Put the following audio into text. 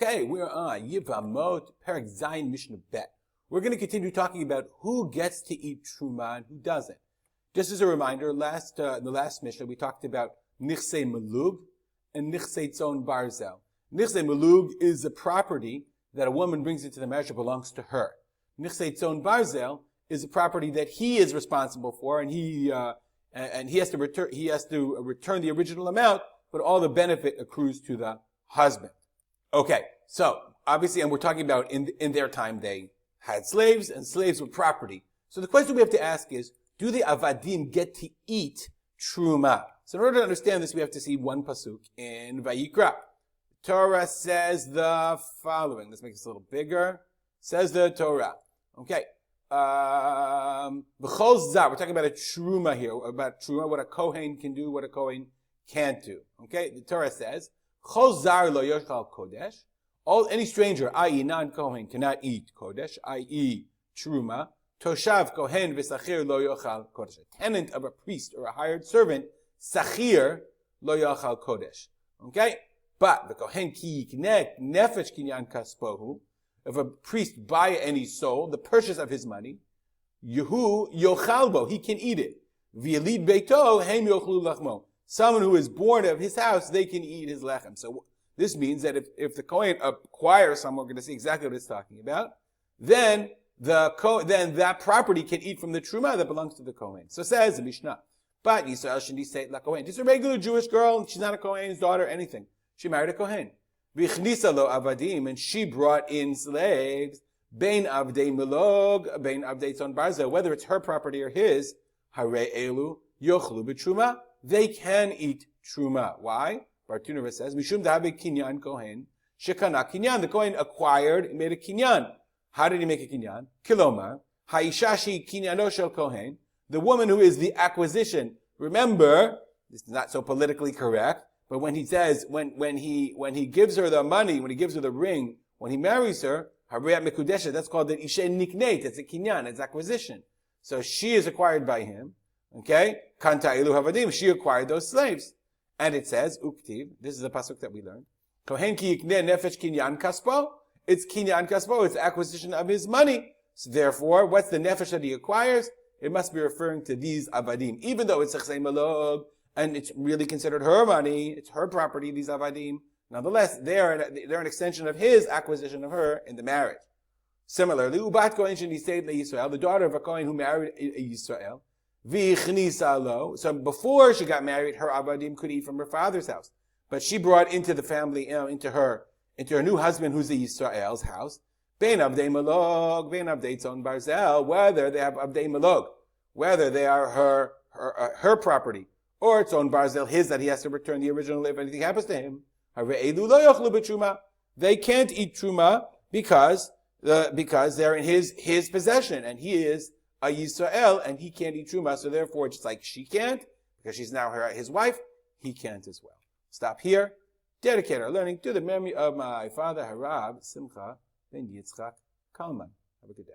Okay, we're on Yevamot, Perek Zayin, Mishnah Bet. We're going to continue talking about who gets to eat Terumah and who doesn't. Just as a reminder, in the last Mishnah, we talked about Nichsei Melug and Nichsei Tzon Barzel. Nichsei Melug is a property that a woman brings into the marriage that belongs to her. Nichsei Tzon Barzel is a property that he is responsible for, and he has to return the original amount, but all the benefit accrues to the husband. Okay, so obviously, and we're talking about in their time they had slaves, and slaves were property. So the question we have to ask is, do the Avadim get to eat Terumah? So in order to understand this, we have to see one pasuk in Vayikra. Torah says the following. Let's make this a little bigger. Says the Torah. Okay. B'chol zar. We're talking about a Terumah here, about Terumah, what a Kohen can do, what a Kohen can't do. Okay. The Torah says, Chol zar lo yochal kodesh. Any stranger, i.e. non-Kohen, cannot eat kodesh, i.e. Terumah. Toshav Kohen v'sachir lo yochal kodesh. A tenant of a priest or a hired servant, sachir lo yochal kodesh. Okay? But the Kohen ki yiknek nefesh kinyan kaspohu. If a priest buy any soul, the purchase of his money, Yehu yochalbo, he can eat it. V'yelid beito hem yochlu lachmo. Someone who is born of his house, they can eat his lechem. So this means that if the Kohen acquires someone, we're going to see exactly what it's talking about, then that property can eat from the Terumah that belongs to the Kohen. So says the Mishnah. But Yisrael shouldn't say la Kohen. Just a regular Jewish girl, she's not a Kohen's daughter, anything. She married a Kohen. V'ichnisa lo avadim, and she brought in slaves, bein avdei melog, bein avdei tzon barzel, whether it's her property or his, harei elu yochlu b'Terumah, they can eat Terumah. Why? Bartunova says, Mishum dahabe kinyan Kohen, shekana kinyan. The Kohen acquired, made a kinyan. How did he make a kinyan? Kilomar, haishashi kinyano shel Kohen, the woman who is the acquisition. Remember, this is not so politically correct, but when he says, when he gives her the money, when he gives her the ring, when he marries her, hariyat mekudesha, that's called the ishe nikneit, it's a kinyan, it's acquisition. So she is acquired by him, okay? Kanta ilu havadim, she acquired those slaves. And it says, uktiv, this is a pasuk that we learned, Kohen ki yikneh nefesh kinyan kaspo, it's kinyan kaspo, it's acquisition of his money. So therefore, what's the nefesh that he acquires? It must be referring to these avadim. Even though it's chesei malog, and it's really considered her money, it's her property, these avadim, nonetheless, they're an extension of his acquisition of her in the marriage. Similarly, ubat kohen sheniseit leYisrael, the daughter of a Kohen who married a Yisrael, v'ichnisa lo, so before she got married, her avadim could eat from her father's house. But she brought into the family, into her new husband who's a Yisrael's house, bein avdei malog, bein avdei tzon barzel, whether they have avdei malog, whether they are her property, or tzon barzel, his, that he has to return the original if anything happens to him. They can't eat Terumah because they're in his possession, and he is a Yisrael, and he can't eat Terumah, so therefore, just like she can't, because she's now his wife, he can't as well. Stop here. Dedicate our learning to the memory of my father, Harav Simcha ben Yitzchak Kalman. Have a good day.